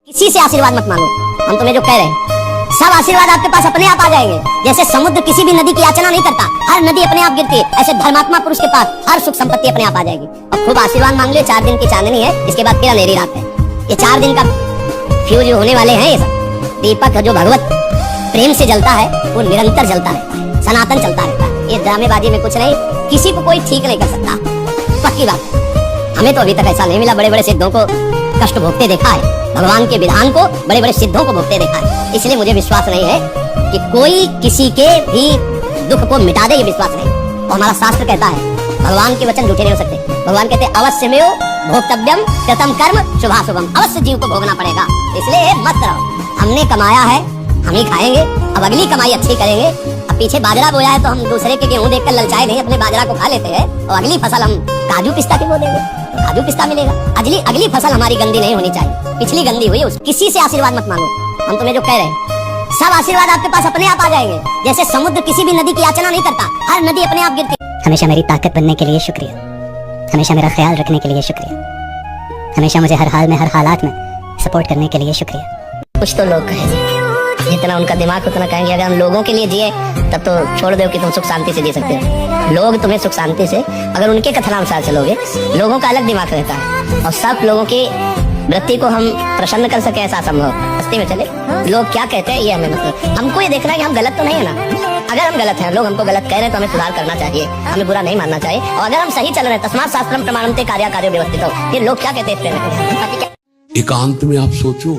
किसी से आशीर्वाद मत मांगो। हम तुम्हें जो कह रहे हैं, सब आशीर्वाद आपके पास अपने आप आ जाएंगे। जैसे समुद्र किसी भी नदी की याचना नहीं करता, हर नदी अपने आप गिरती है, ऐसे धर्मात्मा पुरुष के पास हर सुख संपत्ति अपने आप आ जाएगी। और खूब आशीर्वाद मांग लो। 4 दिन की चांदनी है, इसके बाद फिर अंधेरी रात है। ये 4 दिन का फ्यूज होने वाले हैं। ये सब दीपक जो भगवत प्रेम से जलता है वो निरंतर जलता रहता है, सनातन चलता रहता है। ये ड्रामेबाजी में कुछ नहीं, किसी को कोई ठीक नहीं कर सकता, पक्की बात। हमें तो अभी तक ऐसा नहीं मिला। बड़े बड़े सिद्धों को कष्ट भोगते देखा है, भगवान के विधान को बड़े बड़े सिद्धों को भोगते देखा है। इसलिए मुझे विश्वास नहीं है कि कोई किसी के भी दुख को मिटा दे, ये विश्वास नहीं। और हमारा शास्त्र कहता है, भगवान के वचन झूठे नहीं हो सकते। भगवान कहते हैं अवश्यमेव भोक्तव्यम कृतम कर्म शुभाशुभम, अवश्य जीव को भोगना पड़ेगा। इसलिए मत रहो, हमने कमाया है, हम ही खाएंगे। अब अगली कमाई अच्छी करेंगे। अब पीछे बाजरा बोया है तो हम दूसरे के गेहूं देखकर ललचाए नहीं, अपने बाजरा को खा लेते हैं। और अगली फसल हम काजू पिस्ता की बो देंगे तो काजू पिस्ता मिलेगा। अगली फसल हमारी गंदी नहीं होनी चाहिए, पिछली गंदी हुई है। किसी से आशीर्वाद मत मांगो। हम तुम्हें जो कह रहे हैं, सब आशीर्वाद आपके पास अपने आप आ जाएंगे। जैसे समुद्र किसी भी नदी की याचना नहीं करता, हर नदी अपने आप गिरती। हमेशा मेरी ताकत बनने के लिए शुक्रिया, हमेशा मेरा ख्याल रखने के लिए शुक्रिया, हमेशा मुझे हर हाल में हर हालात में सपोर्ट करने के लिए शुक्रिया। कुछ तो लोग कहेंगे, जितना उनका दिमाग उतना कहेंगे। अगर हम लोगों के लिए जिए तब तो छोड़ दो कि तुम सुख शांति से जी सकते हो। लोग तुम्हें सुख शांति से, अगर उनके कथनानुसार चलोगे, लोगों का अलग दिमाग रहता है और सब लोगों की वृत्ति को हम प्रसन्न कर सके ऐसा संभव हस्ती में चले। लोग क्या कहते हैं ये हमें मतलब, हमको ये देखना है कि हम गलत तो नहीं है ना। अगर हम गलत हैं, लोग हमको गलत कह रहे हैं तो हमें सुधार करना चाहिए, हमें बुरा नहीं मानना चाहिए। और अगर हम सही चल रहे हैं, तस्मात् शास्त्रम प्रमाणन्ते कार्याकार्यो व्यवस्थितो, ये लोग क्या कहते हैं। एकांत में आप सोचो,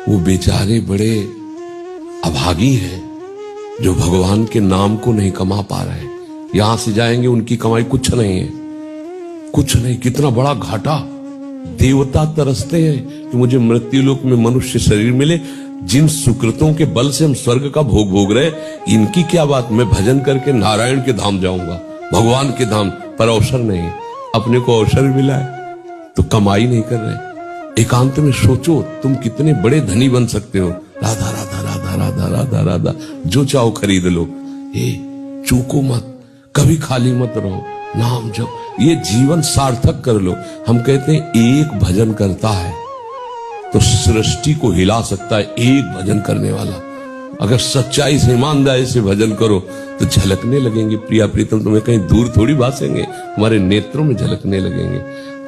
वो बेचारे बड़े अभागी हैं जो भगवान के नाम को नहीं कमा पा रहे। यहां से जाएंगे, उनकी कमाई कुछ नहीं है, कुछ नहीं। कितना बड़ा घाटा। देवता तरसते हैं कि मुझे मृत्युलोक में मनुष्य शरीर मिले। जिन सुकृतों के बल से हम स्वर्ग का भोग भोग रहे, इनकी क्या बात। मैं भजन करके नारायण के धाम जाऊंगा, भगवान के धाम, पर अवसर नहीं। अपने को अवसर मिला है तो कमाई नहीं कर रहे। एकांत में सोचो, तुम कितने बड़े धनी बन सकते हो। राधा राधा राधा राधा राधा राधा, जो चाहो खरीद लो। चूको मत, कभी खाली मत रहो, नाम जप, ये जीवन सार्थक कर लो। हम कहते हैं एक भजन करता है तो सृष्टि को हिला सकता है, एक भजन करने वाला। अगर सच्चाई से, ईमानदारी से भजन करो तो झलकने लगेंगे प्रिया प्रीतम, तुम्हें कहीं दूर थोड़ी भासेंगे, हमारे नेत्रों में झलकने लगेंगे।